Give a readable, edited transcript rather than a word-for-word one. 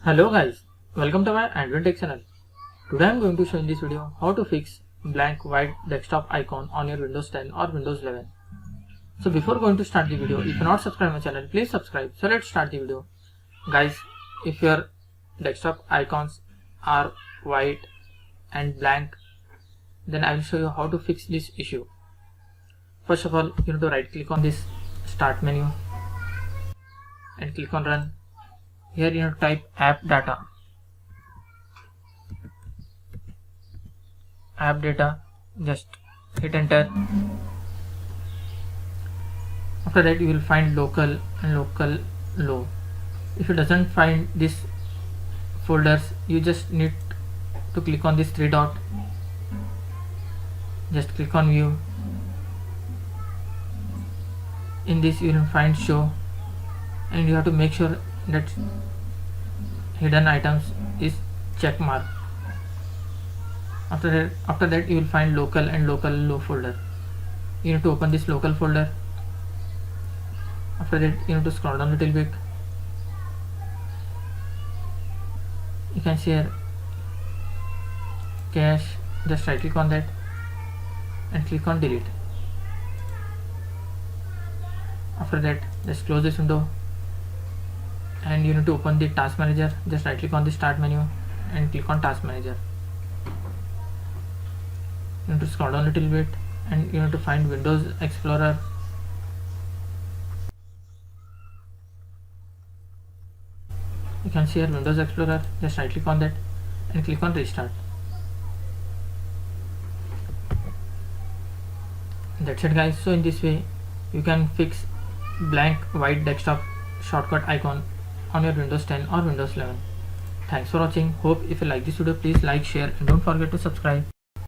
Hello guys, welcome to my AndWin Tech channel. Today I am going to show in this video how to fix blank white desktop icon on your Windows 10 or Windows 11. So before going to start the video, if you are not subscribed my channel, please subscribe. So let's start the video. Guys, if your desktop icons are white and blank, then I will show you how to fix this issue. First of all, you need to right click on this start menu and click on run. Here you need to type app data. App data, just hit enter. After that you will find local and local low. If you doesn't find these folders, you just need to click on this three dot. Just click on view. In this you will find show, and you have to make sure that hidden items is check mark. After that you will find local and local low folder. You need to open this local folder. After that you need to scroll down a little bit. You can see here cache, just right click on that and click on delete. After that just close this window and you need to open the task manager. Just right click on the start menu and click on task manager. You need to scroll down a little bit and you need to find Windows Explorer. You can see here Windows Explorer. Just right click on that and click on restart. That's it guys. So in this way you can fix blank white desktop shortcut icon on your Windows 10 or Windows 11. Thanks for watching. Hope if you like this video, please like, share and don't forget to subscribe.